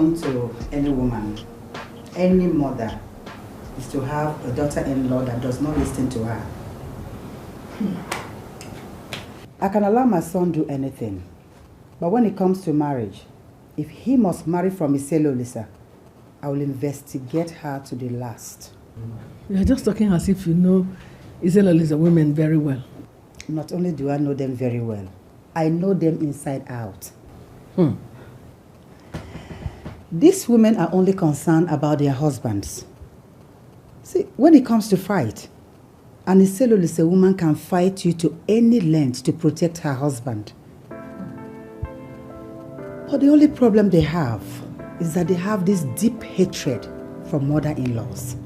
happen to any woman, any mother, is to have a daughter-in-law that does not listen to her. I can allow my son do anything, but when it comes to marriage, if he must marry from Iselolisa, I will investigate her to the last. You're just talking as if you know Iselolisa women very well. Not only do I know them very well, I know them inside out. These women are only concerned about their husbands. See, when it comes to fight, an Iselolisa woman can fight you to any length to protect her husband. But the only problem they have is that they have this deep hatred for mother-in-laws.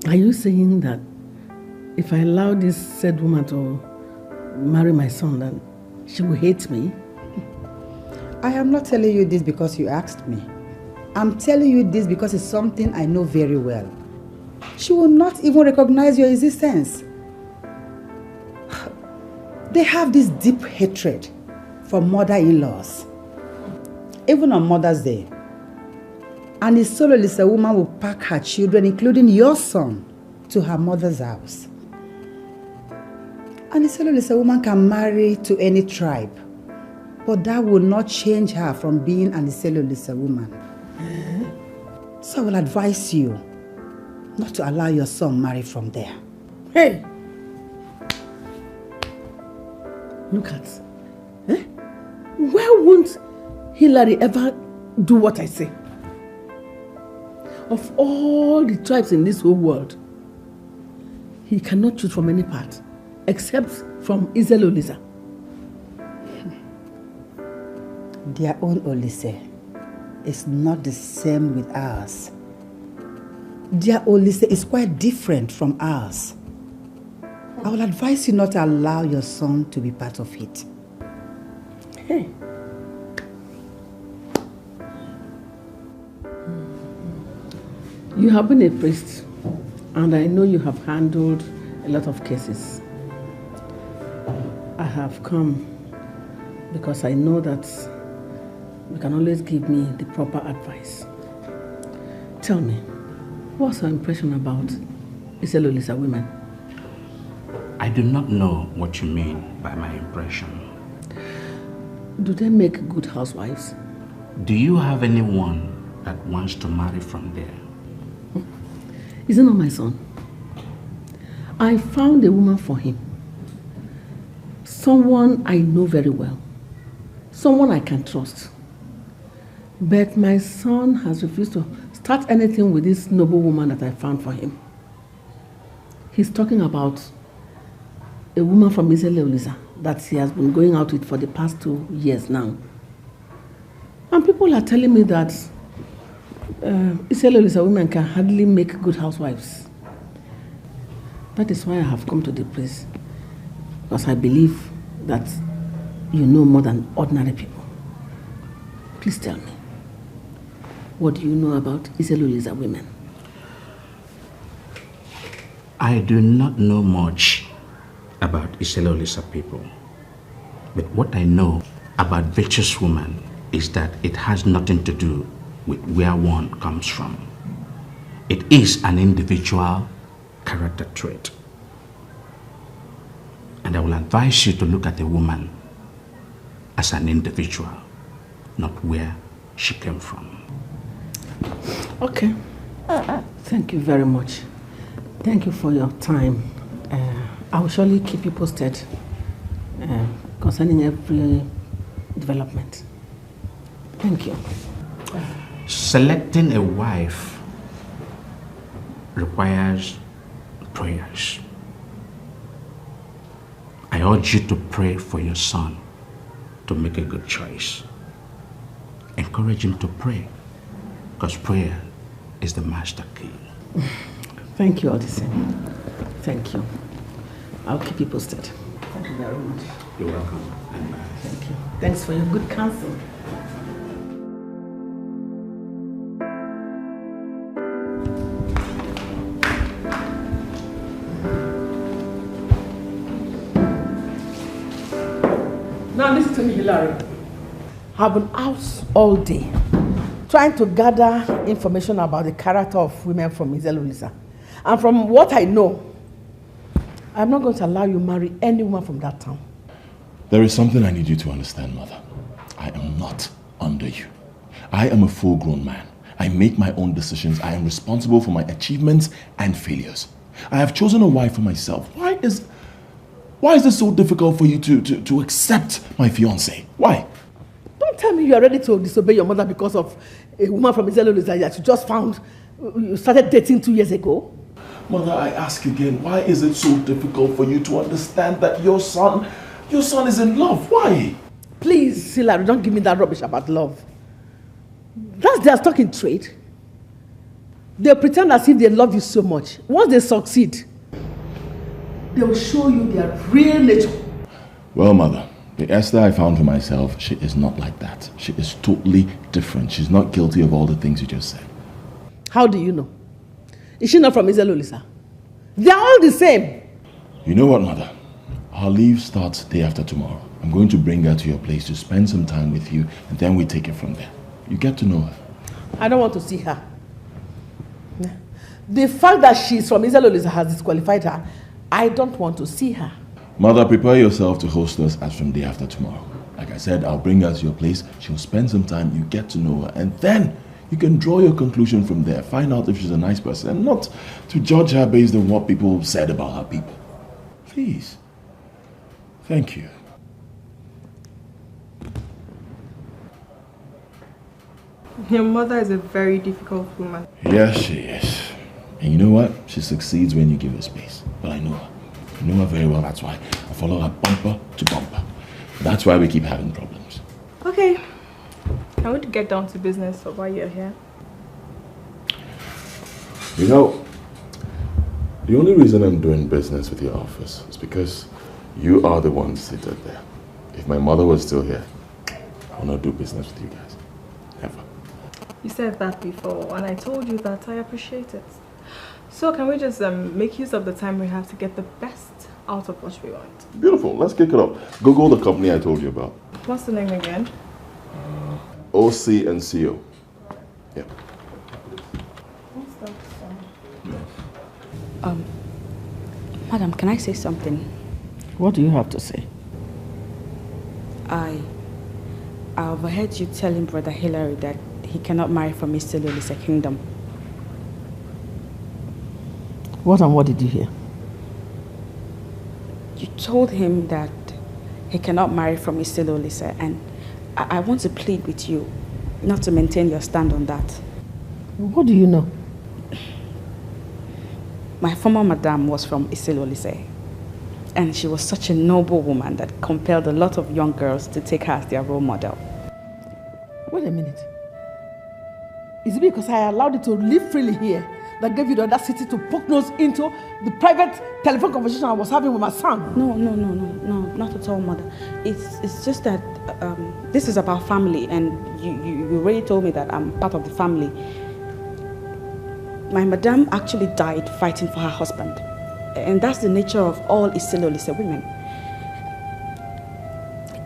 Are you saying that if I allow this said woman to marry my son, then she will hate me? I am not telling you this because you asked me. I'm telling you this because it's something I know very well. She will not even recognize your existence. They have this deep hatred for mother-in-laws. Even on Mother's Day, an Iselolisa woman will pack her children, including your son, to her mother's house. An Iselolisa woman can marry to any tribe, but that will not change her from being an Iselolisa woman. So I will advise you not to allow your son marry from there. Hey! Look at, why won't Hillary ever do what I say? Of all the tribes in this whole world, he cannot choose from any part except from Iselolisa. Their own Olise is not the same with ours. Their Olise is quite different from ours. I will advise you not to allow your son to be part of it. Hey. You have been a priest, and I know you have handled a lot of cases. I have come because I know that you can always give me the proper advice. Tell me, what's your impression about Iselolisa women? I do not know what you mean by my impression. Do they make good housewives? Do you have anyone that wants to marry from there? Is it not my son? I found a woman for him. Someone I know very well. Someone I can trust. But my son has refused to start anything with this noble woman that I found for him. He's talking about a woman from Iselolisa that he has been going out with for the past 2 years now. And people are telling me that Iselolisa women can hardly make good housewives. That is why I have come to the place. Because I believe that you know more than ordinary people. Please tell me, what do you know about Iselolisa women? I do not know much about Iselolisa people. But what I know about virtuous woman is that it has nothing to do with where one comes from. It is an individual character trait. And I will advise you to look at a woman as an individual, not where she came from. Okay. Thank you very much. Thank you for your time. I will surely keep you posted concerning every development. Thank you. Selecting a wife requires prayers. I urge you to pray for your son to make a good choice. Encourage him to pray, because prayer is the master key. Thank you, Odyssey. Thank you. I'll keep you posted. Thank you very much. You're welcome. Thank you. Thanks for your good counsel. Now listen to me, Hilary. I've been out all day trying to gather information about the character of women from Izelolisa. And from what I know, I'm not going to allow you marry anyone from that town. There is something I need you to understand, Mother. I am not under you. I am a full-grown man. I make my own decisions. I am responsible for my achievements and failures. I have chosen a wife for myself. Why is it so difficult for you to accept my fiancé? Why? Don't tell me you are ready to disobey your mother because of a woman from Izelolisa that you just found, you started dating 2 years ago. Mother, I ask again, why is it so difficult for you to understand that your son is in love? Why? Please, Hilary, don't give me that rubbish about love. That's their stock in trade. They pretend as if they love you so much. Once they succeed, they will show you their real nature. Well, Mother, the Esther I found for myself, she is not like that. She is totally different. She's not guilty of all the things you just said. How do you know? Is she not from Izelolisa? They are all the same. You know what, Mother? Our leave starts day after tomorrow. I'm going to bring her to your place to spend some time with you, and then we take it from there. You get to know her. I don't want to see her. The fact that she's from Izelolisa has disqualified her. I don't want to see her. Mother, prepare yourself to host us as from day after tomorrow. Like I said, I'll bring her to your place. She'll spend some time, you get to know her, and then you can draw your conclusion from there. Find out if she's a nice person, and not to judge her based on what people said about her people. Please. Thank you. Your mother is a very difficult woman. Yes, she is. And you know what? She succeeds when you give her space. But I know her. I know her very well. That's why I follow her bumper to bumper. That's why we keep having problems. Okay. I want to get down to business for why you're here. You know, the only reason I'm doing business with your office is because you are the one seated there. If my mother was still here, I would not do business with you guys. Never. You said that before, and I told you that I appreciate it. So can we just make use of the time we have to get the best out of what we want? Beautiful. Let's kick it up. Google the company I told you about. What's the name again? OC and CO. Yeah. What's that? Madam, can I say something? What do you have to say? I overheard you telling Brother Hilary that he cannot marry from Mr. Lolisa Kingdom. What and what did you hear? You told him that he cannot marry from Mr. Lolisa, and I want to plead with you not to maintain your stand on that. What do you know? My former madam was from Iselolise, and she was such a noble woman that compelled a lot of young girls to take her as their role model. Wait a minute. Is it because I allowed you to live freely here that gave you the audacity to poke nose into the private telephone conversation I was having with my son? No, not at all, Mother. It's just that this is about family, and you already told me that I'm part of the family. My madam actually died fighting for her husband, and that's the nature of all Iselolise women.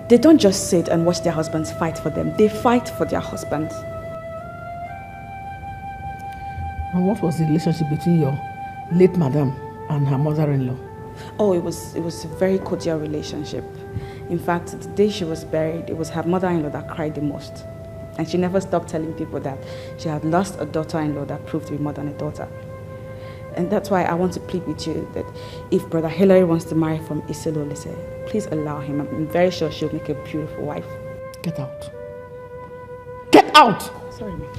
They don't just sit and watch their husbands fight for them. They fight for their husbands. And what was the relationship between your late madam and her mother-in-law? Oh, it was a very cordial relationship. In fact, the day she was buried, it was her mother-in-law that cried the most. And she never stopped telling people that she had lost a daughter-in-law that proved to be more than a daughter. And that's why I want to plead with you that if Brother Hilary wants to marry from Iselolise, please allow him. I'm very sure she'll make a beautiful wife. Get out. Get out! Sorry, ma'am.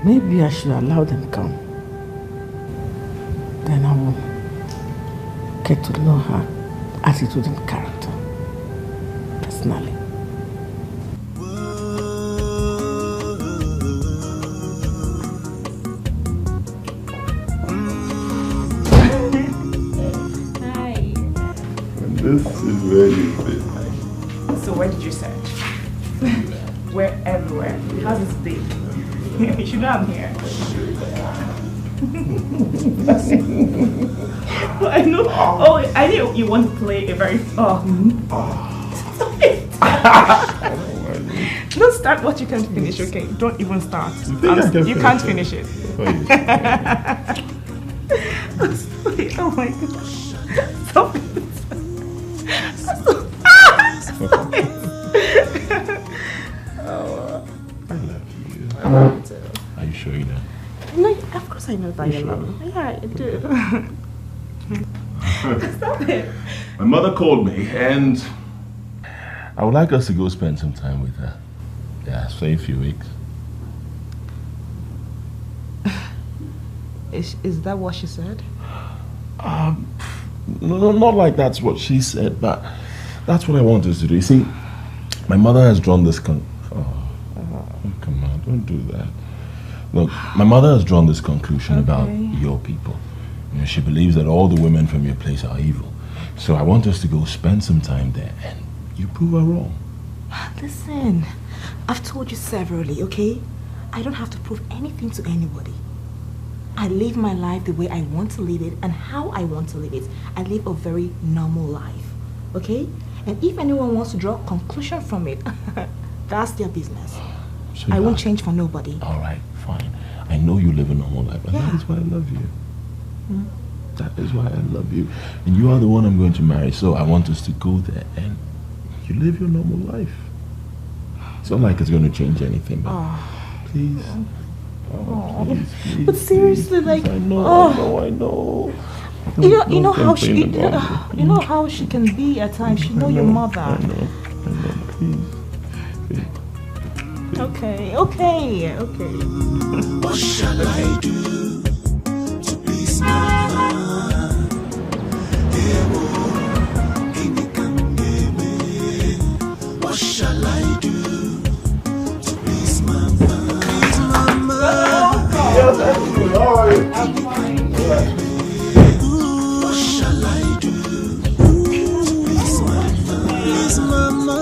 Maybe I should allow them come. Then I will get to know her attitude and character personally. Hi. This is very good. So what did you say? We're everywhere. The house is big. You should know I'm here. I know. Oh, I knew you want to play a very. Stop it. Don't start what you can't finish, okay? Don't even start. You can't finish it. Oh my God. Stop it. Stop it. Oh, I love you. I love you too. Are you sure you know? No, of course I know that you love me. Yeah, I do. Stop it. My mother called me and I would like us to go spend some time with her. Yeah, say a few weeks. Is that what she said? No, not like that's what she said, but that's what I want us to do. You see, my mother has drawn this come on, don't do that. Look, my mother has drawn this conclusion about your people. You know, she believes that all the women from your place are evil. So I want us to go spend some time there and you prove her wrong. Listen, I've told you severally, okay? I don't have to prove anything to anybody. I live my life the way I want to live it and how I want to live it. I live a very normal life, okay? And if anyone wants to draw a conclusion from it, that's their business. I won't change for nobody. All right, fine. I know you live a normal life, and that is why I love you. That is why I love you. And you are the one I'm going to marry, so I want us to go there and you live your normal life. It's not like it's going to change anything, but please. Please, but seriously, please. like, I know. You know how she can be at times. You know your mother. I know. Please. Okay. What shall I do to please mama? What shall I do to please mama? Please mama. What shall I do to please mama? Please mama.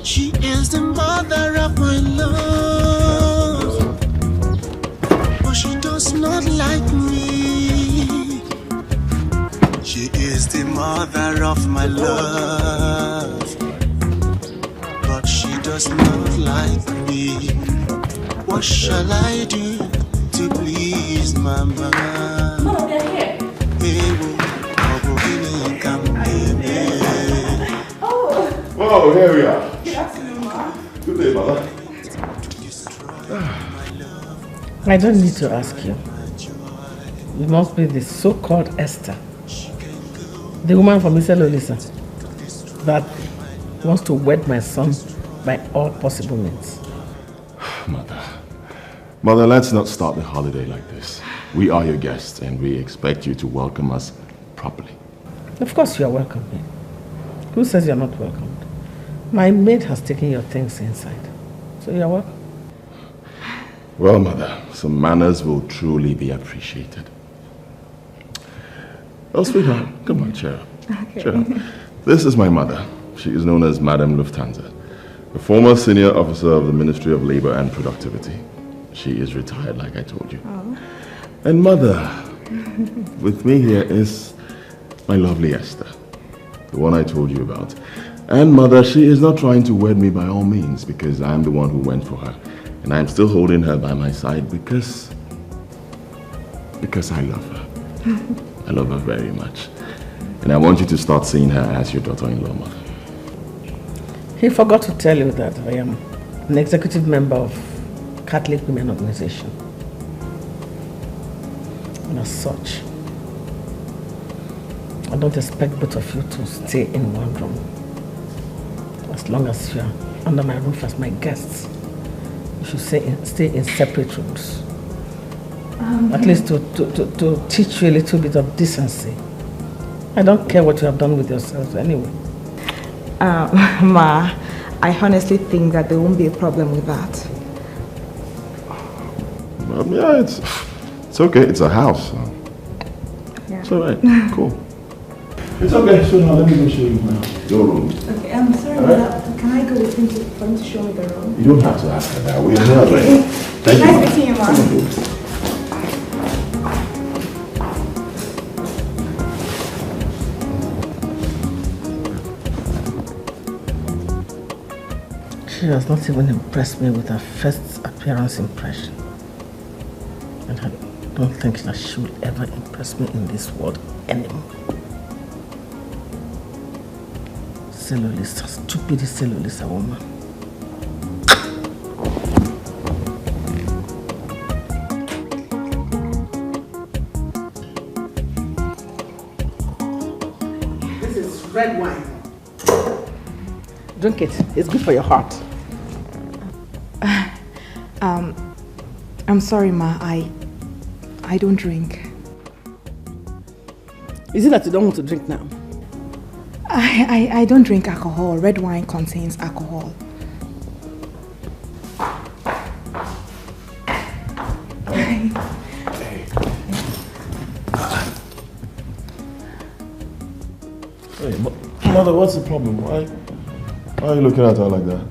She is the mother of my love, but she does not like me. She is the mother of my love, but she does not like me. What shall I do to please mama? Mama, they're here. Oh, here we are. Good afternoon, Ma. Good day, mother. I don't need to ask you. You must be the so-called Esther, the woman from Iselolisa that wants to wed my son by all possible means. Mother, let's not start the holiday like this. We are your guests and we expect you to welcome us properly. Of course you are welcome. Who says you are not welcomed? My maid has taken your things inside, so you are welcome. Well, Mother, some manners will truly be appreciated. Oh, sweetheart, come on, cheer up. Okay. Cheer up. This is my mother. She is known as Madame Lufthansa, a former senior officer of the Ministry of Labor and Productivity. She is retired, like I told you. Oh. And Mother, with me here is my lovely Esther, the one I told you about. And Mother, she is not trying to wed me by all means because I'm the one who went for her. And I'm still holding her by my side because I love her. I love her very much. And I want you to start seeing her as your daughter-in-law, Mother. He forgot to tell you that I am an executive member of Catholic Women Organization. And as such, I don't expect both of you to stay in one room. As long as you are under my roof as my guests, you should stay in separate rooms. At least to teach you a little bit of decency. I don't care what you have done with yourselves anyway. Ma, I honestly think that there won't be a problem with that. Yeah, it's okay. It's a house. So. Yeah. It's all right. Cool. It's okay, so now let me go show you your room. Okay, I'm sorry, right? Can I go with him for him to show me the room? You don't have to ask her that. We're here already. Thank you. Nice meeting you, Mom. She has not even impressed me with her first appearance impression. And I don't think that she will ever impress me in this world anymore. Cellulisa, stupid Cellulisa woman. This is red wine. Drink it. It's good for your heart. I'm sorry, Ma. I don't drink. Is it that you don't want to drink now? I don't drink alcohol. Red wine contains alcohol. Hey. Hey, Mother, what's the problem? Why are you looking at her like that?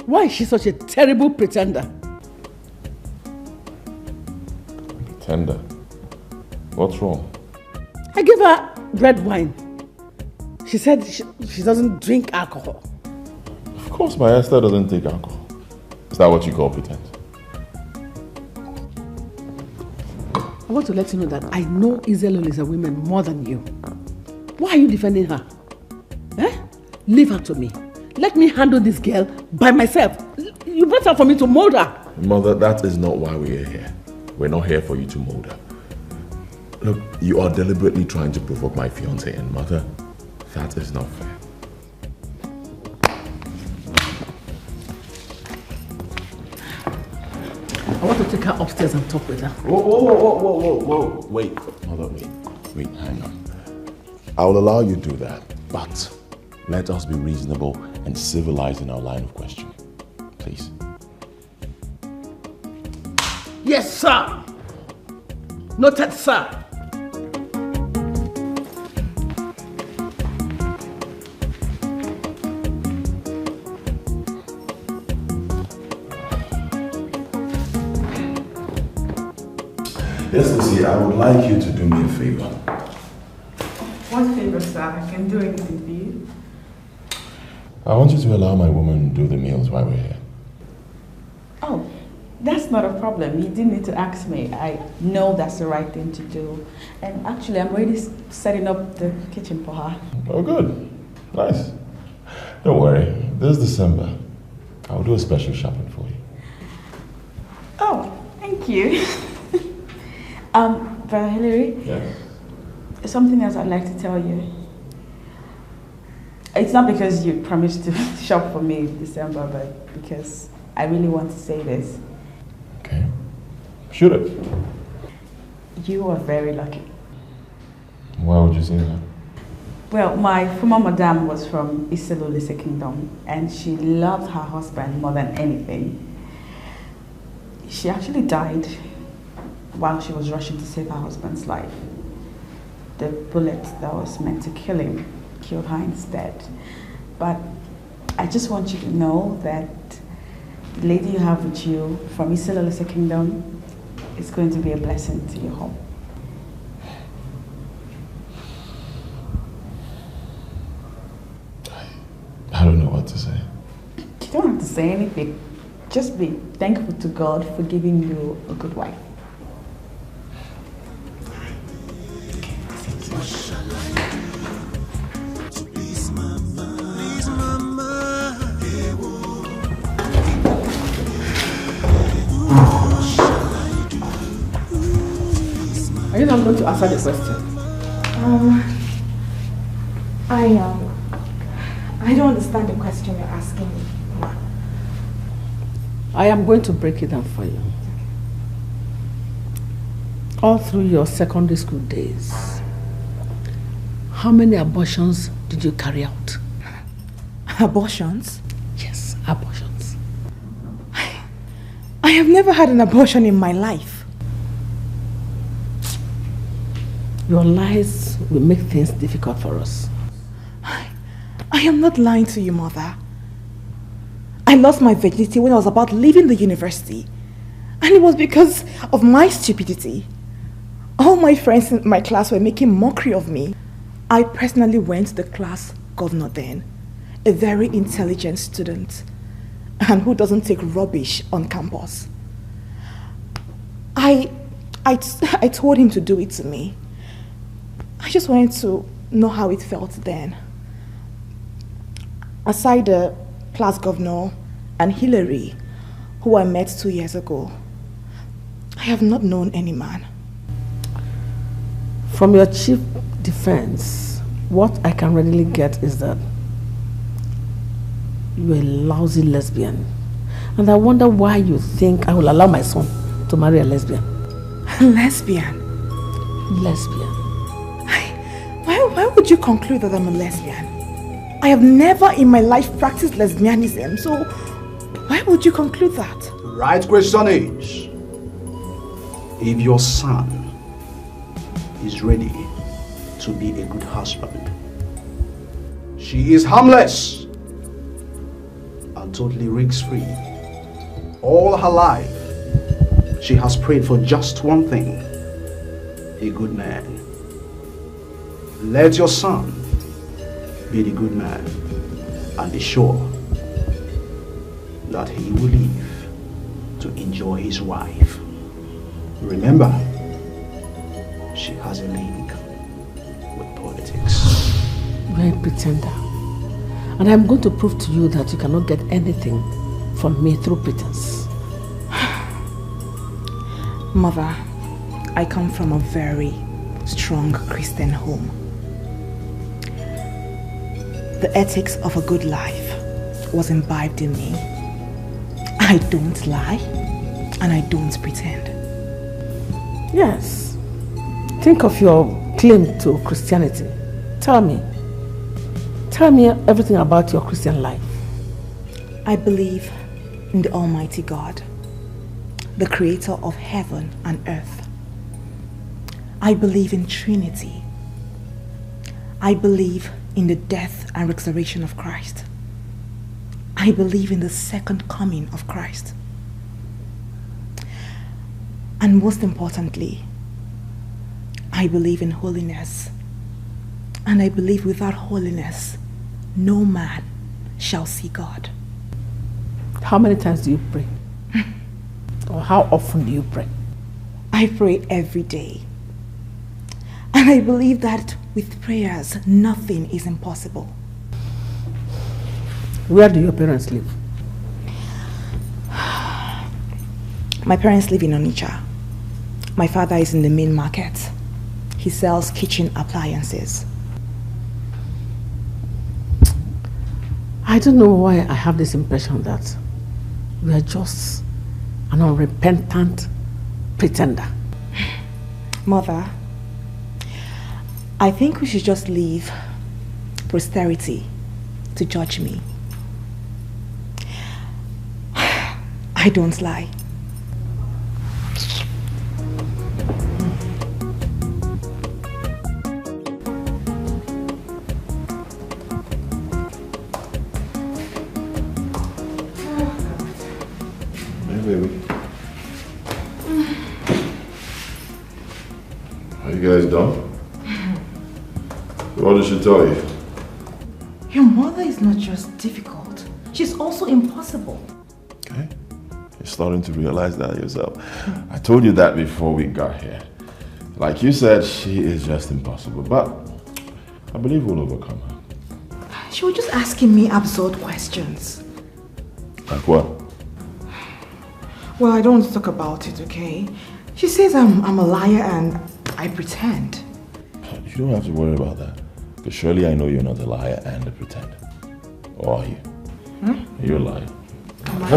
Why is she such a terrible pretender? Pretender? What's wrong? I gave her red wine. She said she doesn't drink alcohol. Of course my Esther doesn't take alcohol. Is that what you call pretense? I want to let you know that I know Izelol is a woman more than you. Why are you defending her? Leave her to me. Let me handle this girl by myself. You brought her for me to mold her. Mother, that is not why we are here. We're not here for you to mold her. Look, you are deliberately trying to provoke my fiancé, and Mother, that is not fair. I want to take her upstairs and talk with her. Whoa. Wait, Mother, wait, hang on. I will allow you to do that, but let us be reasonable and civilized in our line of questioning. Please. Yes, sir. Noted, sir. Yes, Lucy, I would like you to do me a favor. What favor, sir? I can do anything for you. I want you to allow my woman to do the meals while we're here. Oh, that's not a problem. You didn't need to ask me. I know that's the right thing to do. And actually, I'm already setting up the kitchen for her. Oh, good. Nice. Don't worry. This December, I'll do a special shopping for you. Oh, thank you. Brother Hillary? Yes? Something else I'd like to tell you. It's not because you promised to shop for me in December, but because I really want to say this. Okay. Shoot it. You are very lucky. Why would you say that? Well, my former madam was from Iselolise Kingdom, and she loved her husband more than anything. She actually died while she was rushing to save her husband's life. The bullet that was meant to kill him killed her instead. But I just want you to know that the lady you have with you from Iselolise Kingdom is going to be a blessing to your home. I don't know what to say. You don't have to say anything. Just be thankful to God for giving you a good wife. Are you not going to answer the question? I don't understand the question you're asking me. I am going to break it down for you. All through your secondary school days, how many abortions did you carry out? Abortions? Yes, abortions. I have never had an abortion in my life. Your lies will make things difficult for us. I am not lying to you, Mother. I lost my virginity when I was about leaving the university. And it was because of my stupidity. All my friends in my class were making mockery of me. I personally went to the class governor then, a very intelligent student, and who doesn't take rubbish on campus. I told him to do it to me. I just wanted to know how it felt then. Aside the class governor and Hillary, who I met 2 years ago, I have not known any man. From your chief defense, what I can readily get is that you're a lousy lesbian. And I wonder why you think I will allow my son to marry a lesbian. Lesbian? Lesbian. Why would you conclude that I'm a lesbian? I have never in my life practiced lesbianism, so why would you conclude that? The right question is, if your son is ready to be a good husband. She is harmless and totally risk-free. All her life, she has prayed for just one thing, a good man. Let your son be the good man and be sure that he will live to enjoy his wife. Remember, she has a link with politics. You're a pretender. And I'm going to prove to you that you cannot get anything from me through pretense. Mother, I come from a very strong Christian home. The ethics of a good life was imbibed in me. I don't lie and I don't pretend. Yes. Think of your claim to Christianity. Tell me everything about your Christian life. I believe in the Almighty God, the creator of heaven and earth. I believe in Trinity. I believe in the death and resurrection of Christ. I believe in the second coming of Christ. And most importantly, I believe in holiness. And I believe without holiness, no man shall see God. How many times do you pray? Or how often do you pray? I pray every day. And I believe that with prayers, nothing is impossible. Where do your parents live? My parents live in Onitsha. My father is in the main market. He sells kitchen appliances. I don't know why I have this impression that we are just an unrepentant pretender. Mother, I think we should just leave posterity to judge me. I don't lie. Baby. Are you guys done? What did she tell you? Your mother is not just difficult, she's also impossible. Okay. You're starting to realize that yourself. I told you that before we got here. Like you said, she is just impossible, but I believe we'll overcome her. She was just asking me absurd questions. Like what? Well, I don't want to talk about it, okay? She says I'm a liar and I pretend. You don't have to worry about that. Because surely I know you're not a liar and a pretender. Or are you? You're a liar. I'm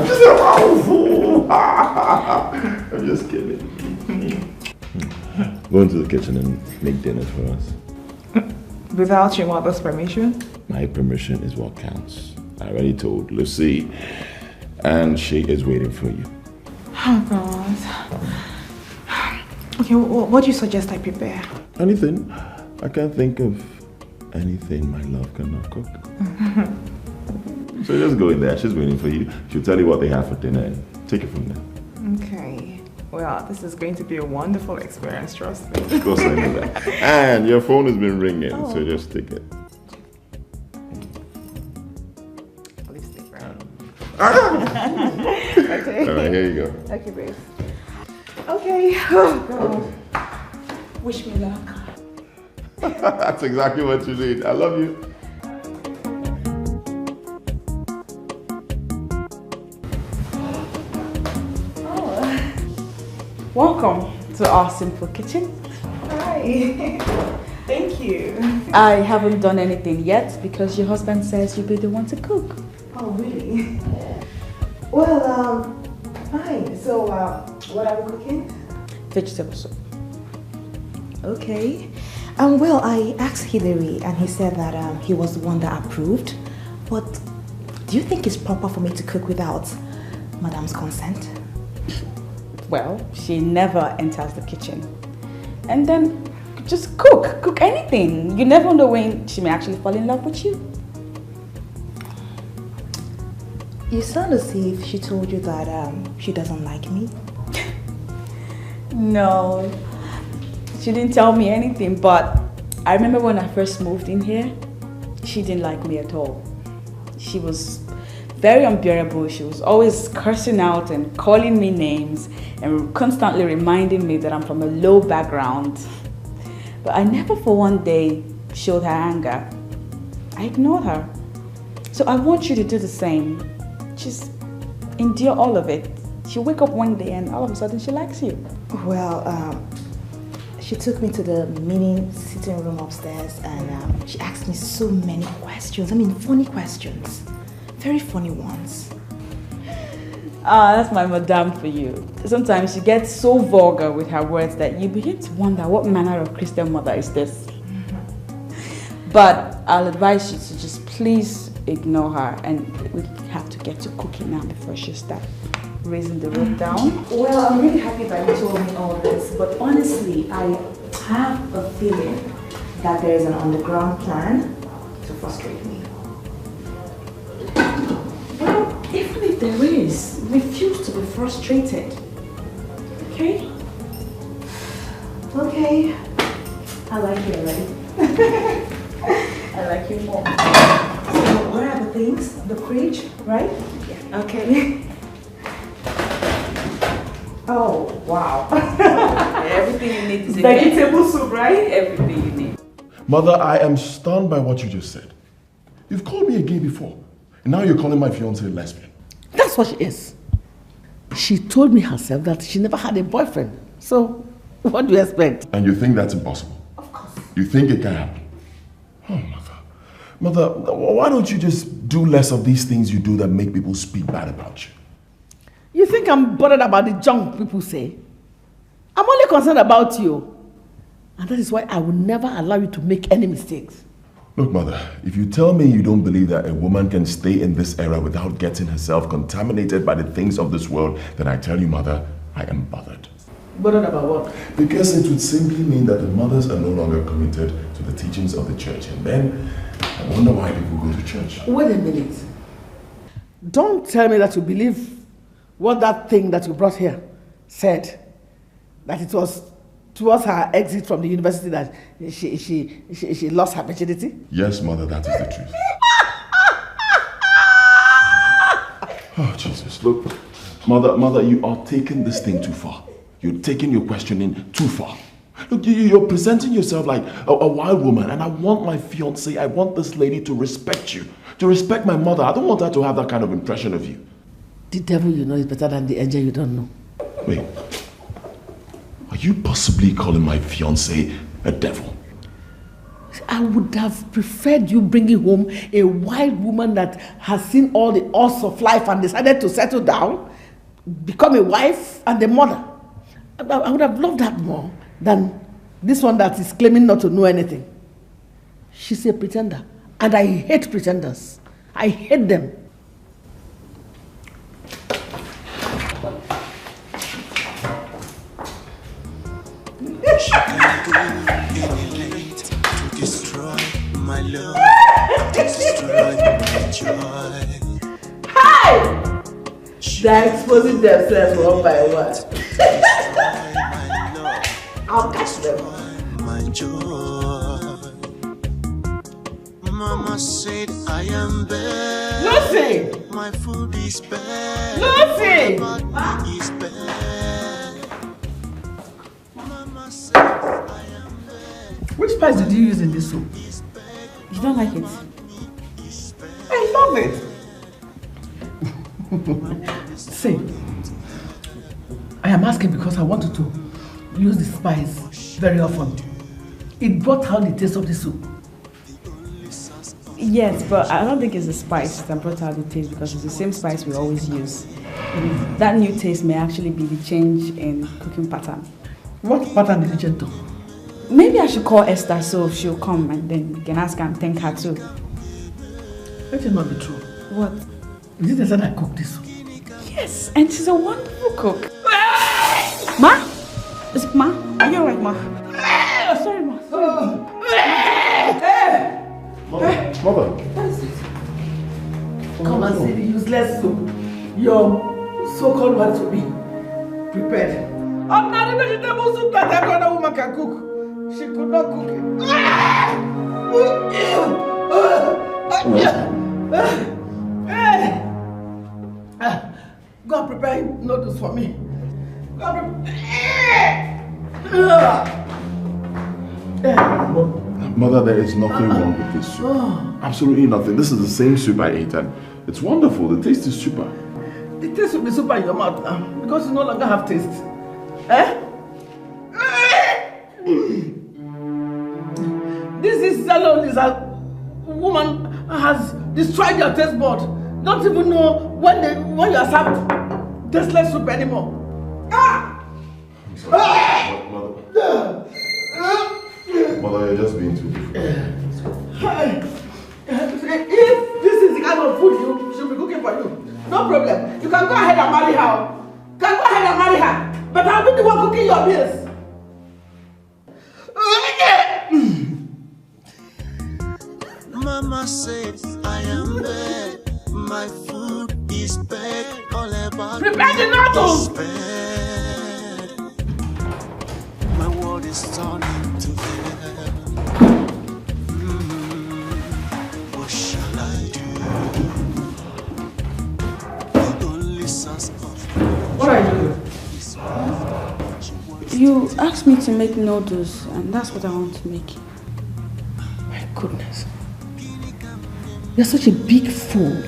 just kidding. Go into the kitchen and make dinner for us. Without your mother's permission? My permission is what counts. I already told Lucy. And she is waiting for you. Oh, God. Okay, what do you suggest I prepare? Anything? I can't think of anything my love cannot cook. So just go in there. She's waiting for you. She'll tell you what they have for dinner and take it from there. Okay. Well, this is going to be a wonderful experience, trust me. Of course I know that. And your phone has been ringing, so just take it. Lipstick, right? Okay. All right, here you go. Okay, babe. Okay. Oh, God. Wish me luck. That's exactly what you need. I love you. Welcome to our simple kitchen. Hi. Thank you. I haven't done anything yet because your husband says you'll be the one to cook. Oh, really? Well, fine. So, what are we cooking? Vegetable soup. Okay. Well, I asked Hilary and he said that he was the one that approved. But do you think it's proper for me to cook without Madam's consent? Well, she never enters the kitchen. And then just cook anything. You never know when she may actually fall in love with you. You sound as if she told you that she doesn't like me. No, she didn't tell me anything, but I remember when I first moved in here, she didn't like me at all. She was very unbearable. She was always cursing out and calling me names and constantly reminding me that I'm from a low background. But I never for one day showed her anger. I ignored her. So I want you to do the same. Just endure all of it. She'll wake up one day and all of a sudden she likes you. Well, she took me to the mini sitting room upstairs and she asked me so many questions. I mean, funny questions. Very funny ones. That's my madam for you. Sometimes she gets so vulgar with her words that you begin to wonder what manner of Christian mother is this. But I'll advise you to just please ignore her and we have to get to cooking now before she starts raising the roof down. Well, I'm really happy that you told me all this, but honestly, I have a feeling that there is an underground plan to frustrate me. Well, even if there is, refuse to be frustrated. Okay? Okay. I like you already. I like you more. So, where are the things? The fridge, right? Yeah. Okay. Oh, wow. Everything you need is in vegetable soup, right? Everything you need. Mother, I am stunned by what you just said. You've called me a gay before, and now you're calling my fiancée a lesbian. That's what she is. She told me herself that she never had a boyfriend. So, what do you expect? And you think that's impossible? Of course. You think it can happen? Oh, Mother. Mother, why don't you just do less of these things you do that make people speak bad about you? You think I'm bothered about the junk people say? I'm only concerned about you. And that is why I will never allow you to make any mistakes. Look, Mother, if you tell me you don't believe that a woman can stay in this era without getting herself contaminated by the things of this world, then I tell you, Mother, I am bothered. Bothered about what? Because it would simply mean that the mothers are no longer committed to the teachings of the church. And then I wonder why people go to church. Wait a minute. Don't tell me that you believe what that thing that you brought here said. That it was towards her exit from the university that she lost her virginity? Yes, Mother, that is the truth. Oh, Jesus. Look, Mother, you are taking this thing too far. You're taking your questioning too far. Look, you're presenting yourself like a wild woman, and I want my fiancé, I want this lady to respect you, to respect my mother. I don't want her to have that kind of impression of you. The devil you know is better than the angel you don't know. Wait. Are you possibly calling my fiancé a devil? I would have preferred you bringing home a wild woman that has seen all the odds of life and decided to settle down, become a wife and a mother. I would have loved that more than this one that is claiming not to know anything. She's a pretender, and I hate pretenders. I hate them. She can do late to destroy my love, destroy my joy. Hi! They're exposing themselves one by one. I'll catch them. My joy. Mama said I am bad. Lucy! My food is bad. Lucy! My body is bad. Mama said I am bad. Which spice did you use in this soup? You don't like it? I love it. See, I am asking because I wanted to use the spice very often. It brought out the taste of the soup. Yes, but I don't think it's the spice that brought out the taste because it's the same spice we always use. That new taste may actually be the change in cooking pattern. What pattern did you change to? Maybe I should call Esther so she'll come and then you can ask her and thank her too. Let it not be true. What? Is it the son that cooked this soup? Yes, and she's a wonderful cook. Ma? Is it Ma? Are you alright, Ma? Sorry, Ma. Sorry. Mother. Come and see the useless soup your so-called wife to be prepared. Ordinary vegetable soup that every other woman can cook. She could not cook it. Go and prepare noodles for me. Go and prepare. Mother, there is nothing wrong with this soup. Absolutely nothing. This is the same soup I ate and it's wonderful. The taste is super. The taste will be super in your mouth now because you no longer have taste. Eh? This is alone is a woman has destroyed your taste bud. Don't even know when you are served tasteless soup anymore. I'm sorry. Mother, you're just being too difficult. If this is the kind of food she'll be cooking for you, no problem. You can go ahead and marry her. But I'll be the one cooking your meals. Mama said I am bad. My food is bad. All about prepare the noodles. My world is turning to hell. What shall I do? The only source of what are you doing? You asked me to make noodles and that's what I want to make. My goodness. You're such a big fool.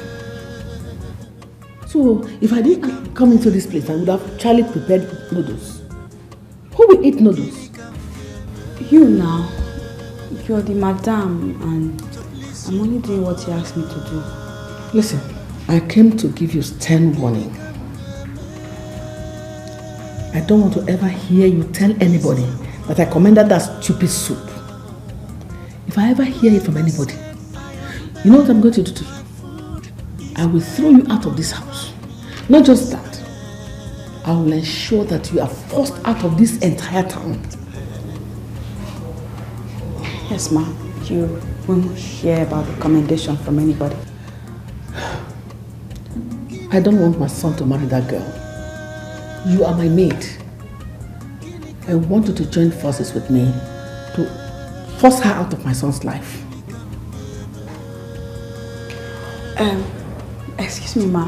So, if I didn't come into this place, I would have Charlie prepared noodles. Who will eat noodles? You now. You're the madam and I'm only doing what you asked me to do. Listen, I came to give you stern warning. I don't want to ever hear you tell anybody that I commanded that stupid soup. If I ever hear it from anybody, you know what I'm going to do to you? I will throw you out of this house. Not just that, I will ensure that you are forced out of this entire town. Yes, ma. You won't hear about the commendation from anybody. I don't want my son to marry that girl. You are my maid. I want you to join forces with me to force her out of my son's life. Excuse me, ma.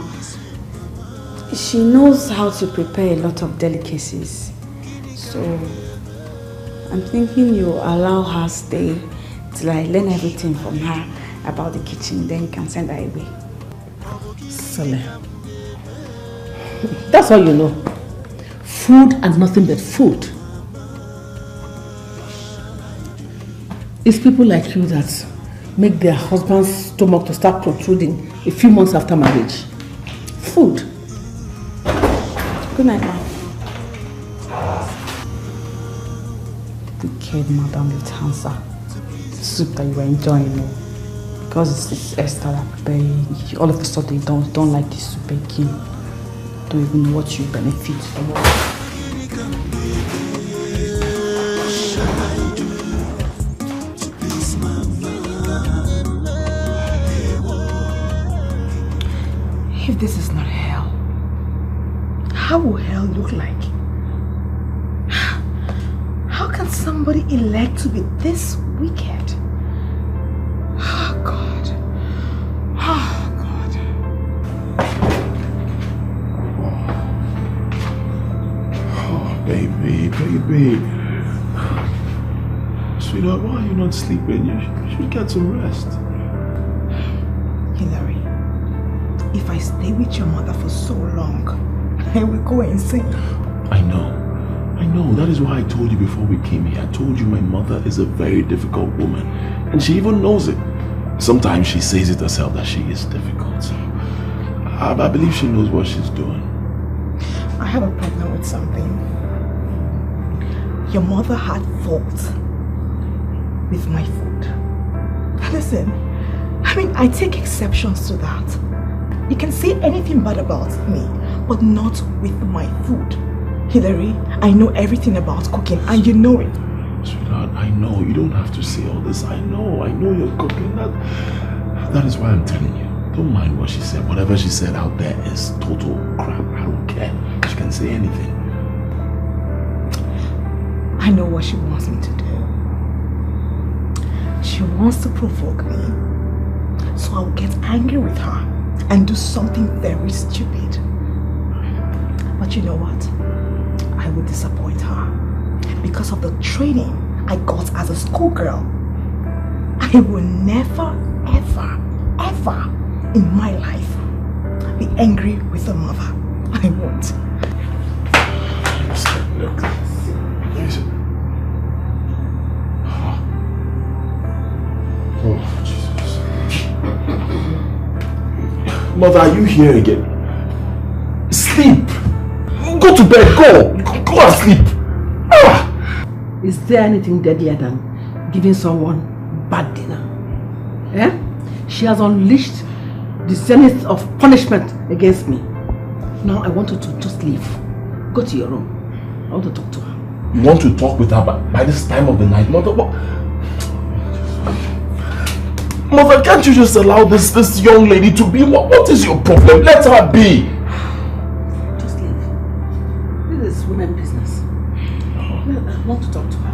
She knows how to prepare a lot of delicacies. So, I'm thinking you allow her stay till I learn everything from her about the kitchen, then you can send her away. Sale. That's all you know. Food and nothing but food. It's people like you that make their husband's stomach to start protruding a few months after marriage. Food. Good night, ma. Wicked madam with answer. The soup that you were enjoying, no? Because it's Esther that prepared, all of a sudden you don't like this soup again. Don't even know what you benefit from. If this is not hell, how will hell look like? How can somebody elect to be this wicked? Oh God. Oh God. Oh, baby. Sweetheart, why are you not sleeping? You should get some rest. Hillary, if I stay with your mother for so long, I will go insane. I know. That is why I told you before we came here. I told you my mother is a very difficult woman. And she even knows it. Sometimes she says it herself that she is difficult. I believe she knows what she's doing. I have a problem with something. Your mother had fault with my food. Listen, I take exceptions to that. You can say anything bad about me, but not with my food. Hillary, I know everything about cooking and you know it. Sweetheart, I know. You don't have to say all this. I know you're cooking. That is why I'm telling you. Don't mind what she said. Whatever she said out there is total crap. I don't care. She can say anything. I know what she wants me to do. She wants to provoke me. So I'll get angry with her and do something very stupid. But you know what? I will disappoint her. Because of the training I got as a schoolgirl, I will never, ever in my life be angry with a mother. I won't. Oh, Jesus. Mother, are you here again? Sleep! Go to bed, go and sleep! Is there anything deadlier than giving someone bad dinner? Eh? She has unleashed the zenith of punishment against me. Now I want you to just leave. Go to your room. I want to talk to her. You want to talk with her by this time of the night? Mother, what? Mother, can't you just allow this young lady to be? What is your problem? Let her be. Just leave. This is women's business. I want to talk to her.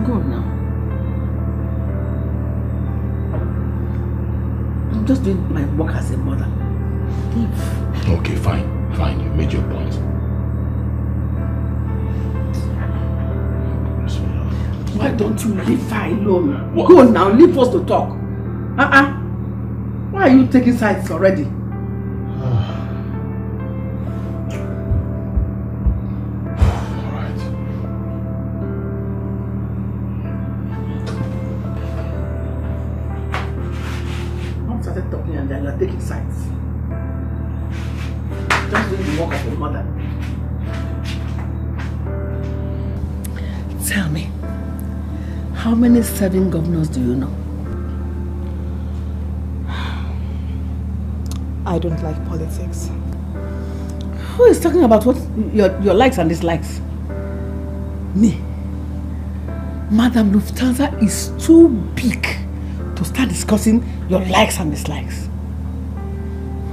Go now. I'm just doing my work as a mother. Leave. Okay, fine. You made your point. Why don't you leave her alone? What? Go now, leave us to talk. Why are you taking sides already? Alright. I started talking and then you're taking sides. Just doing the work of your mother. Tell me, how many serving governors do you know? I don't like politics. Who is talking about what your likes and dislikes? Me. Madam Lufthansa is too big to start discussing your likes and dislikes.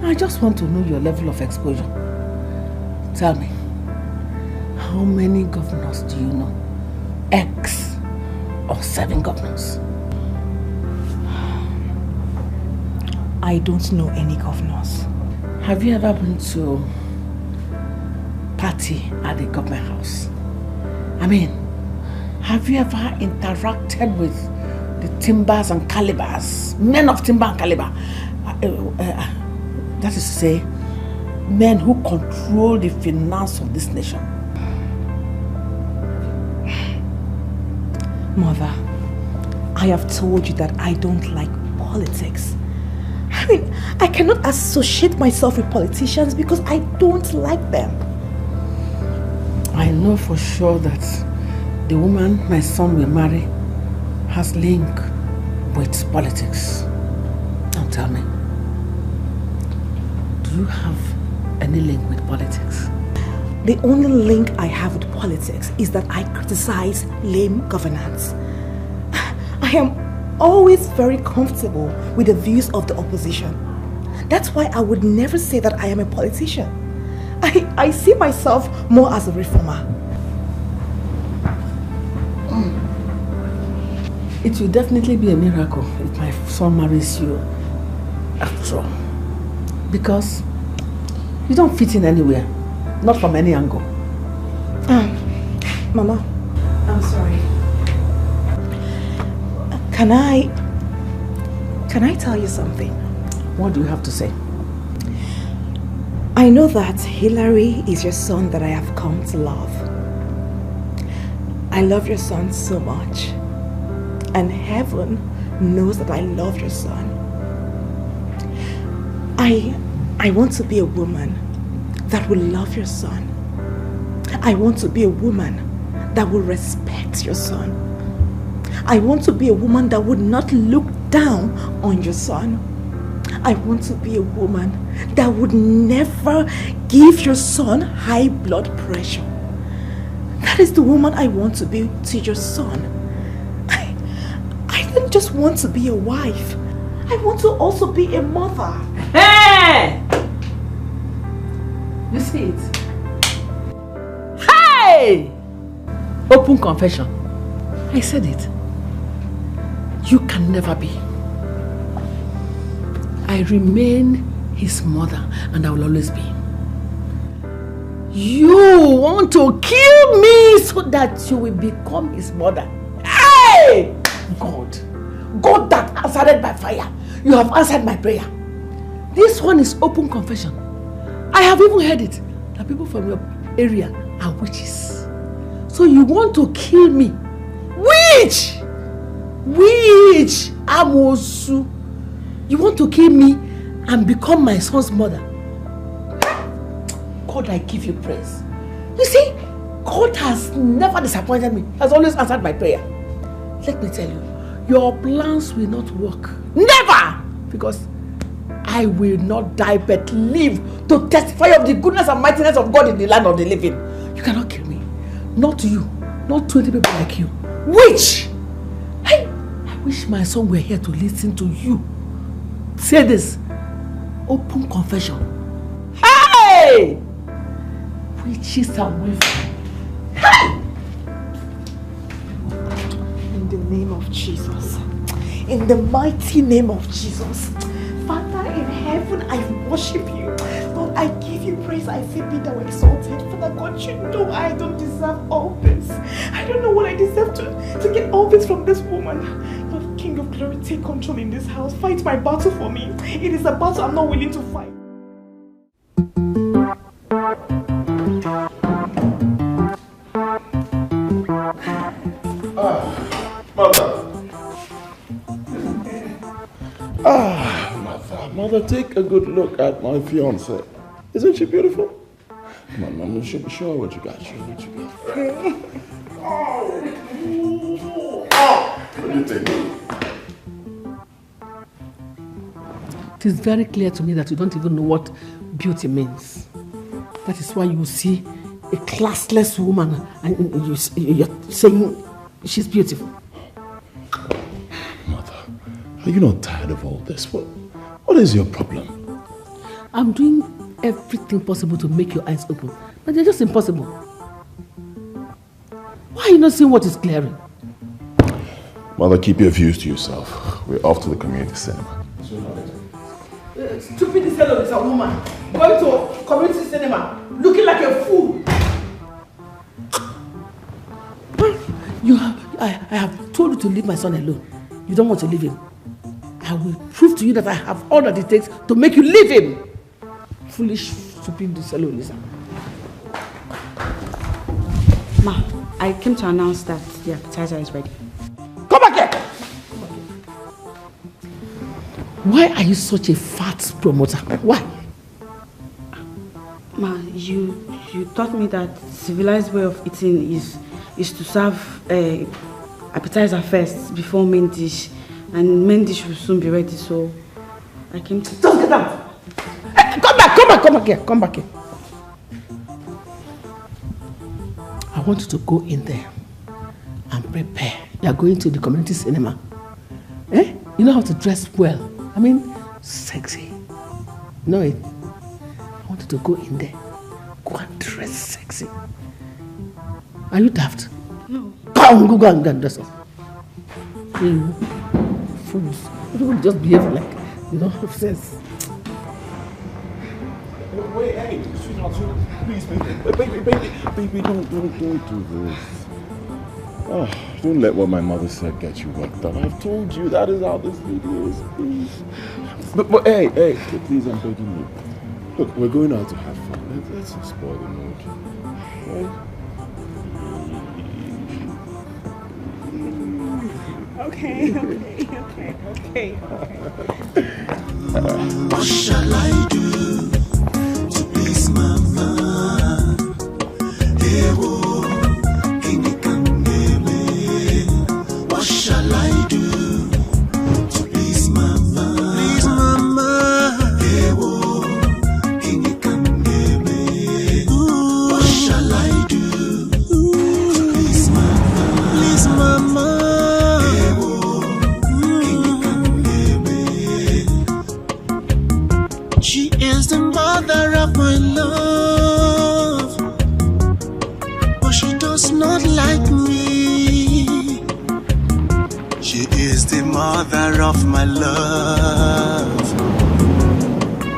I just want to know your level of exposure. Tell me, how many governors do you know? Ex or serving governors? I don't know any governors. Have you ever been to party at the government house? Have you ever interacted with the timbers and calibers, men of timber and caliber? That is to say, men who control the finance of this nation. Mother, I have told you that I don't like politics. I cannot associate myself with politicians because I don't like them. I know for sure that the woman my son will marry has link with politics. Now tell me, do you have any link with politics? The only link I have with politics is that I criticize lame governance. I am always very comfortable with the views of the opposition. That's why I would never say that I am a politician. I see myself more as a reformer. It will definitely be a miracle if my son marries you after all. Because you don't fit in anywhere. Not from any angle. Mama, I'm sorry. Can I tell you something? What do you have to say? I know that Hillary is your son that I have come to love. I love your son so much. And heaven knows that I love your son. I want to be a woman that will love your son. I want to be a woman that will respect your son. I want to be a woman that would not look down on your son. I want to be a woman that would never give your son high blood pressure. That is the woman I want to be to your son. I don't just want to be a wife. I want to also be a mother. Hey! You see it? Hey! Open confession. I said it. You can never be. I remain his mother and I will always be. You want to kill me so that you will become his mother. Hey! God that answered by fire. You have answered my prayer. This one is open confession. I have even heard it. That people from your area are witches. So you want to kill me? Witch! Amosu. You want to kill me and become my son's mother? God, I give you praise. You see, God has never disappointed me. Has always answered my prayer. Let me tell you, your plans will not work. Never! Because I will not die but live to testify of the goodness and mightiness of God in the land of the living. You cannot kill me. Not you. Not 20 people like you. Witch! I wish my son were here to listen to you. Say this. Open confession. Hey! Witches are with me. Hey! In the name of Jesus. In the mighty name of Jesus. Father in heaven, I worship you. Lord, I give you praise. I say be thou exalted. Father God, you know I don't deserve all this. I don't know what I deserve to get all this from this woman. Lord, King of glory, take control in this house. Fight my battle for me. It is a battle I'm not willing to fight. Mother, take a good look at my fiancée. Isn't she beautiful? Come on, Mom, show her what you got. Show her what you got. What do you think? It is very clear to me that you don't even know what beauty means. That is why you see a classless woman and you're saying she's beautiful. Mother, are you not tired of all this? What is your problem? I'm doing everything possible to make your eyes open, but they're just impossible. Why are you not seeing what is clearing? Mother, keep your views to yourself. We're off to the community cinema. Stupid fellow is a woman going to community cinema looking like a fool. I have told you to leave my son alone. You don't want to leave him. I will prove to you that I have all that it takes to make you leave him. Foolish, stupid fellow, Lisa. Ma, I came to announce that the appetizer is ready. Come back here! Why are you such a fat promoter? Why? Ma, you taught me that civilized way of eating is to serve appetizer first before main dish. And main dish will soon be ready, so I came to... Just get out! Hey, come back here! want you to go in there and prepare. You are going to the community cinema. Eh? You know how to dress well. I mean, sexy. You know it? I want you to go in there. Go and dress sexy. Are you daft? No. Go and dress up. You fools. You will just behave like you don't have sense. Wait, hey, sweetheart, please, baby, don't do this. Oh, don't let what my mother said get you worked up. I've told you that is how this lady is, please. But hey, please, I'm begging you. Look, we're going out to have fun. Let's not spoil the mood. Right? Okay. What shall I do to please mama? What shall I do to please mama? Please mama. What shall I do to please mama? Please mama. She is the mother of my love, but she does not like me. She is the mother of my love,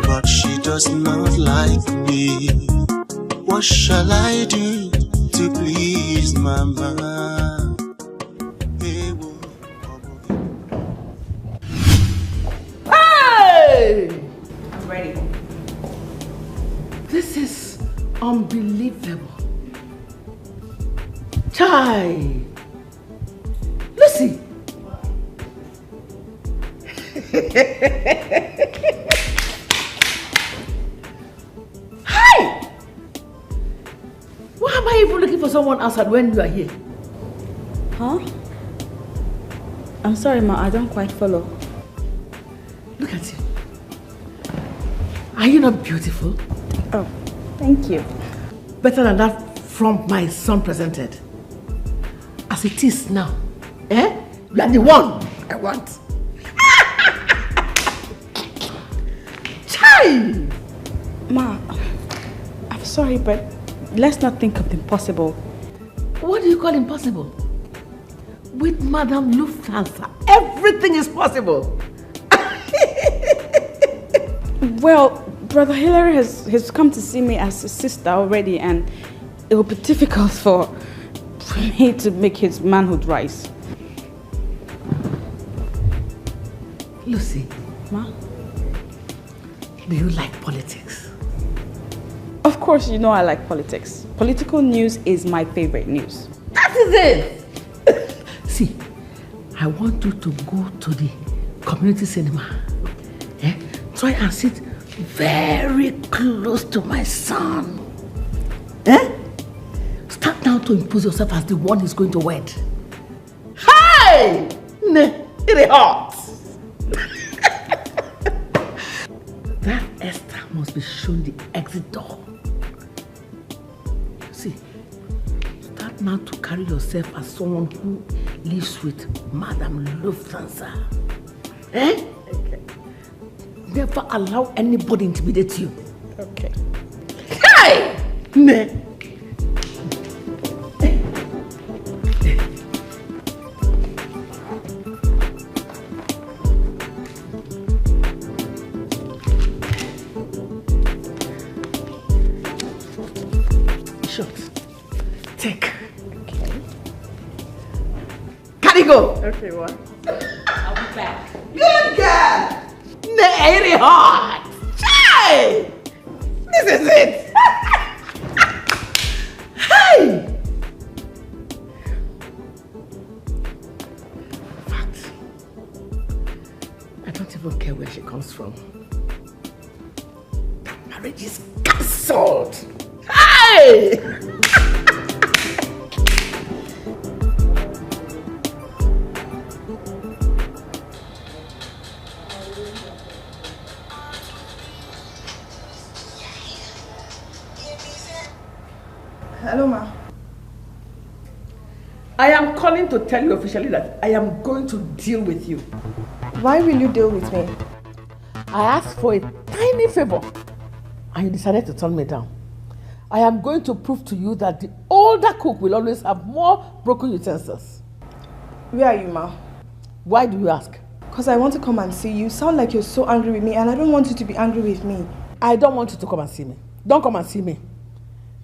but she does not like me. What shall I do to please mama? Hey! I'm ready. This is unbelievable. Chai! Lucy! Hi! Why am I even looking for someone outside when you are here? Huh? I'm sorry, Ma, I don't quite follow. Look at you. Are you not beautiful? Oh, thank you. Better than that from my son presented. As it is now. Eh? You are the one I want. Chai! Ma, I'm sorry, but let's not think of the impossible. What do you call impossible? With Madame Lufthansa, everything is possible. Well, Brother Hilary has come to see me as a sister already, and it will be difficult for me to make his manhood rise. Lucy. Ma? Do you like politics? Of course, you know I like politics. Political news is my favorite news. That is it! See, I want you to go to the community cinema. Try and sit very close to my son. Start now to impose yourself as the one he's going to wed. Hey! It is hot! That Esther must be shown the exit door. See, start now to carry yourself as someone who lives with Madame Lufthansa. Okay. Never allow anybody to intimidate you. Okay. Hey! Take. Okay. Can you go? Okay, what? I'll be back. Good girl! Very hot! Chai! This is it! Hey! In fact, I don't even care where she comes from. That marriage is cancelled! Hey! Hello, Ma. I am calling to tell you officially that I am going to deal with you. Why will you deal with me? I asked for a tiny favor and you decided to turn me down. I am going to prove to you that the older cook will always have more broken utensils. Where are you, Ma? Why do you ask? Because I want to come and see you. You sound like you're so angry with me and I don't want you to be angry with me. I don't want you to come and see me. Don't come and see me.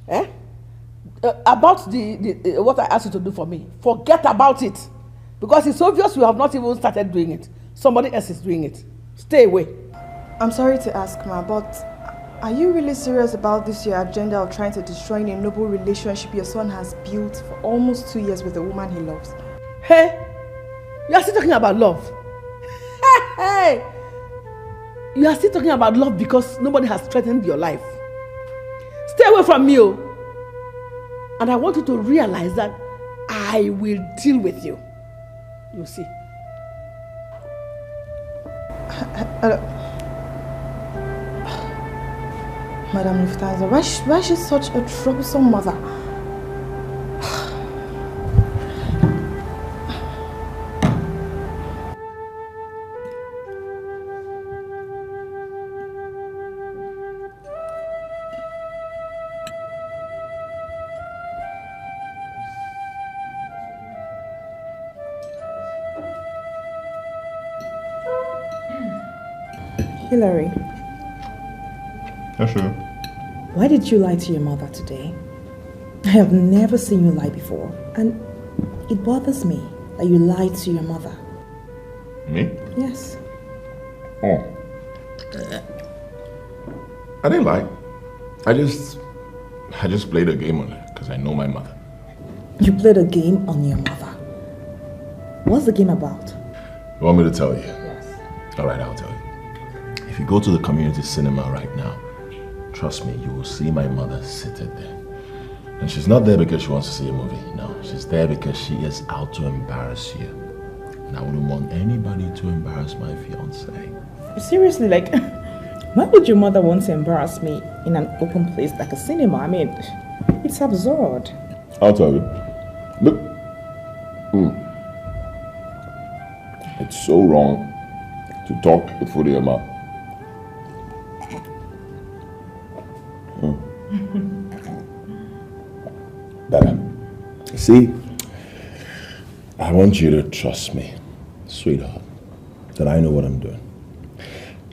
Eh? About the what I asked you to do for me, forget about it. Because it's obvious you have not even started doing it. Somebody else is doing it. Stay away. I'm sorry to ask, Ma, but are you really serious about this your agenda of trying to destroy a noble relationship your son has built for almost 2 years with a woman he loves? Hey, you are still talking about love. Hey, you are still talking about love because nobody has threatened your life. Stay away from me, oh. And I want you to realize that I will deal with you. You see. Madam Lufthansa, why is she such a troublesome mother? Hillary. Yeah, sure. Why did you lie to your mother today? I have never seen you lie before, and it bothers me that you lied to your mother. Me? Yes. Oh. I didn't lie. I just played a game on her because I know my mother. You played a game on your mother. What's the game about? You want me to tell you? Yes. All right, I'll tell you. If you go to the community cinema right now, trust me, you will see my mother seated there. And she's not there because she wants to see a movie. No, she's there because she is out to embarrass you. And I wouldn't want anybody to embarrass my fiancé. Seriously, like, why would your mother want to embarrass me in an open place like a cinema? I mean, it's absurd. I'll tell you. Look. It's so wrong to talk with food in your mouth. Better. See, I want you to trust me, sweetheart, that I know what I'm doing.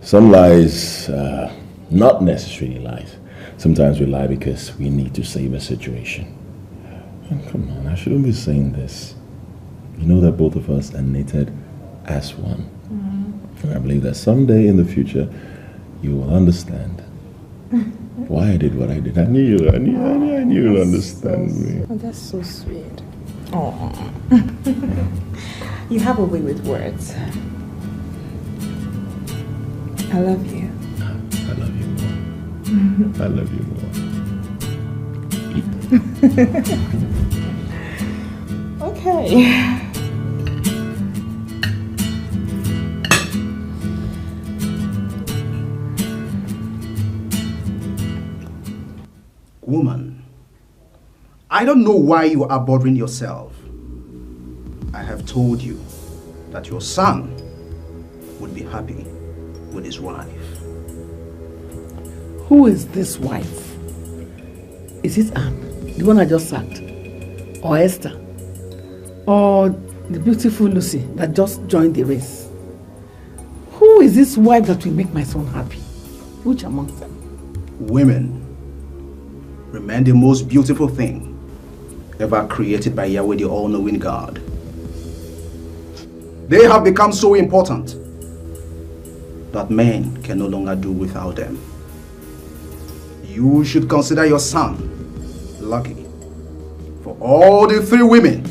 Some lies, not necessarily lies. Sometimes we lie because we need to save a situation. And come on, I shouldn't be saying this. You know that both of us are knitted as one. And I believe that someday in the future, you will understand why I did what I did. I knew you'll understand me. Oh, that's so sweet. Oh, you have a way with words. I love you. I love you more. I love you more. Okay. Woman, I don't know why you are bothering yourself. I have told you that your son would be happy with his wife. Who is this wife? Is it Anne, the one I just sacked? Or Esther? Or the beautiful Lucy that just joined the race? Who is this wife that will make my son happy? Which amongst them? Women remain the most beautiful thing ever created by Yahweh, the all-knowing God. They have become so important that men can no longer do without them. You should consider your son lucky, for all the 3 women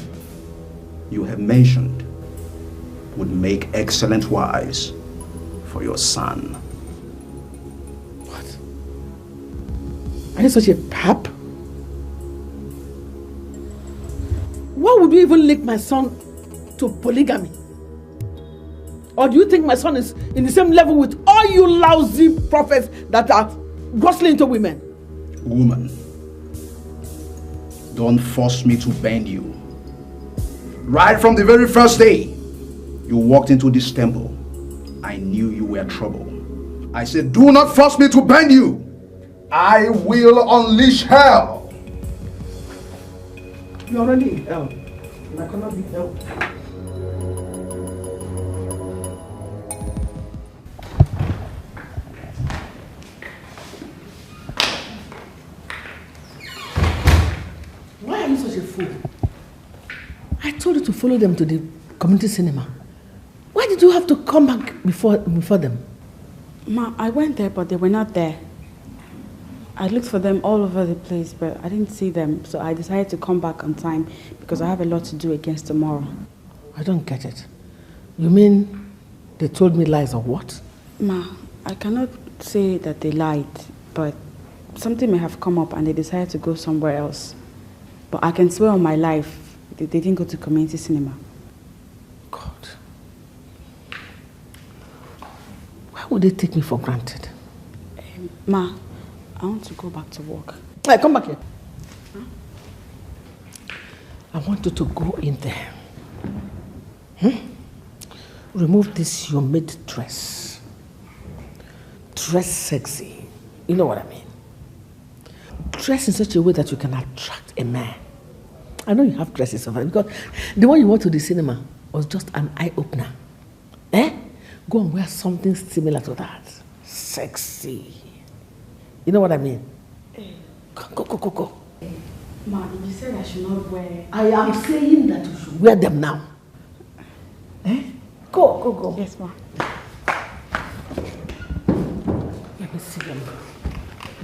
you have mentioned would make excellent wives for your son. What? Are you such a pap? Why would you even link my son to polygamy? Or do you think my son is in the same level with all you lousy prophets that are grossly into women? Woman, don't force me to bend you. Right from the very first day you walked into this temple, I knew you were trouble. I said, do not force me to bend you. I will unleash hell. You're already in hell. And I cannot be helped. Why are you such a fool? I told you to follow them to the community cinema. Why did you have to come back before them? Ma, I went there, but they were not there. I looked for them all over the place, but I didn't see them. So I decided to come back on time because I have a lot to do against tomorrow. I don't get it. You mean they told me lies or what? Ma, I cannot say that they lied, but something may have come up and they decided to go somewhere else. But I can swear on my life, they didn't go to community cinema. God. Why would they take me for granted? Ma, I want to go back to work. Hey, come back here. Huh? I want you to go in there. Remove this your maid dress. Dress sexy. You know what I mean? Dress in such a way that you can attract a man. I know you have dresses of it because the one you wore to the cinema was just an eye-opener. Go and wear something similar to that. Sexy. You know what I mean? Go. Ma, you said I should not wear... I am saying that you should wear them now. Go. Yes, ma. Let me see them.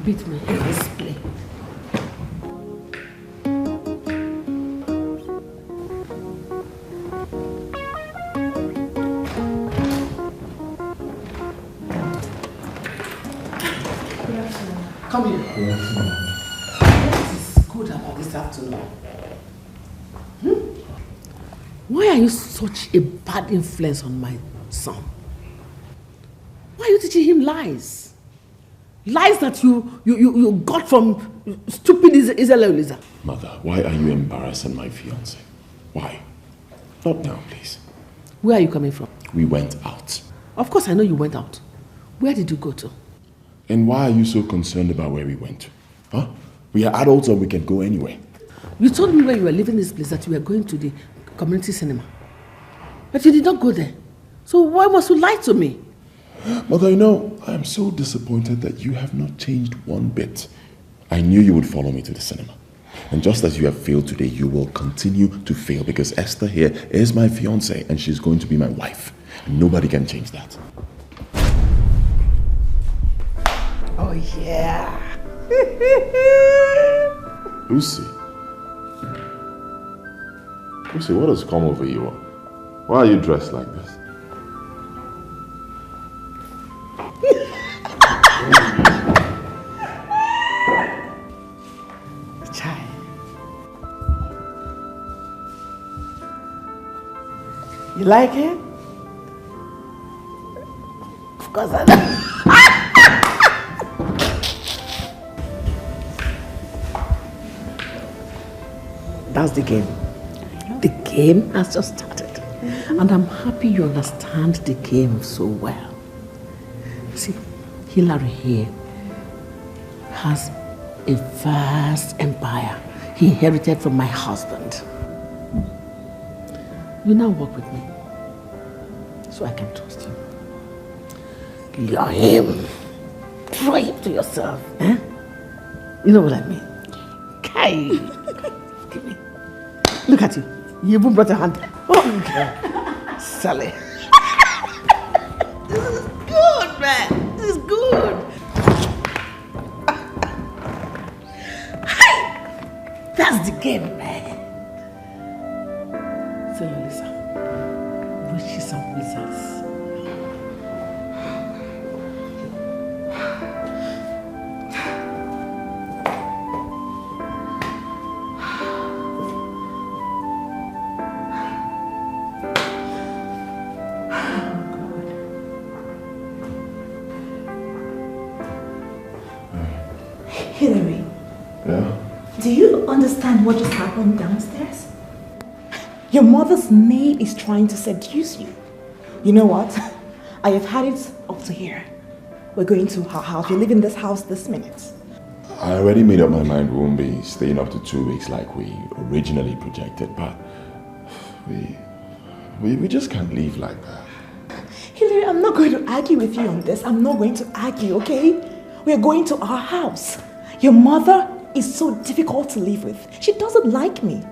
Beat me in this play. Come here. What is good about this afternoon? Why are you such a bad influence on my son? Why are you teaching him lies? Lies that you got from stupid Israel. Mother, why are you embarrassing my fiancé? Why? Not now, please. Where are you coming from? We went out. Of course I know you went out. Where did you go to? And why are you so concerned about where we went to? Huh? We are adults and we can go anywhere. You told me when you were leaving this place that you were going to the community cinema. But you did not go there. So why must you lie to me? Mother, you know, I am so disappointed that you have not changed one bit. I knew you would follow me to the cinema. And just as you have failed today, you will continue to fail because Esther here is my fiancée and she's going to be my wife. And nobody can change that. Oh, yeah. Lucy, what has come over you? Why are you dressed like this? Child. You like it? Of course I do. That's the game. The game has just started. And I'm happy you understand the game so well. See, Hillary here has a vast empire he inherited from my husband. You now work with me, so I can trust you. You're him. Try him to yourself. Eh? You know what I mean? Kai. Give me. Look at you. You even brought a hand. Oh, okay. Sally. This is good, man. This is good. Hey! That's the game, man. So, Lisa, witches and wizards. Hillary. Yeah? Do you understand what just happened downstairs? Your mother's maid is trying to seduce you. You know what? I have had it up to here. We're going to her house. We're leaving this house this minute. I already made up my mind we won't be staying up to 2 weeks like we originally projected, but we just can't leave like that. Hilary, I'm not going to argue with you on this. I'm not going to argue, okay? We're going to our house. Your mother is so difficult to live with. She doesn't like me.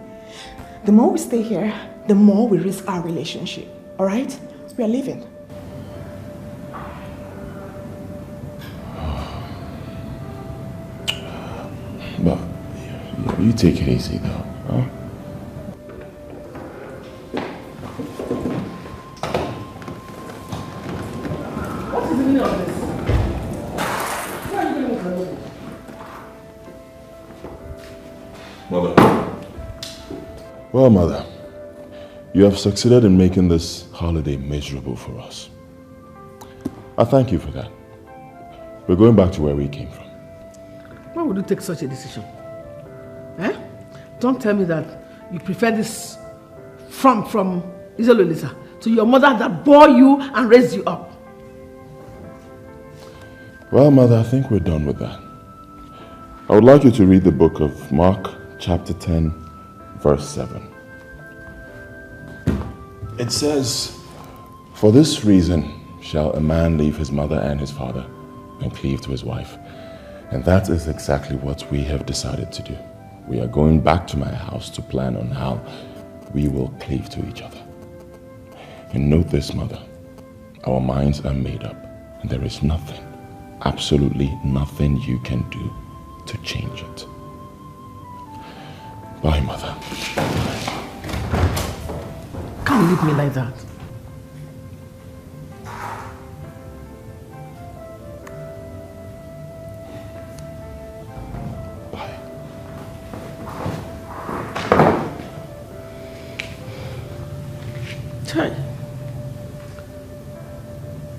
The more we stay here, the more we risk our relationship. All right? We are leaving. But you take it easy though, huh? What is the meaning of this? Where are you going with the movie? Mother. Well, Mother, you have succeeded in making this holiday miserable for us. I thank you for that. We're going back to where we came from. Why would you take such a decision? Eh? Don't tell me that you prefer this from Izelolisa to your mother that bore you and raised you up. Well, Mother, I think we're done with that. I would like you to read the book of Mark, chapter 10, verse 7. It says, "For this reason shall a man leave his mother and his father and cleave to his wife." And that is exactly what we have decided to do. We are going back to my house to plan on how we will cleave to each other. And note this, Mother, our minds are made up, and there is nothing, absolutely nothing you can do to change it. Bye, Mother. Can't leave me like that.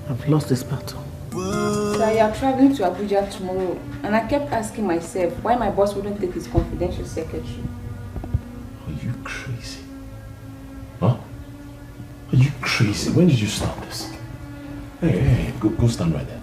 I've lost this battle. Sir, you are traveling to Abuja tomorrow, and I kept asking myself why my boss wouldn't take his confidential secretary. Are you crazy? Huh? Are you crazy? When did you start this? Hey, go stand right there.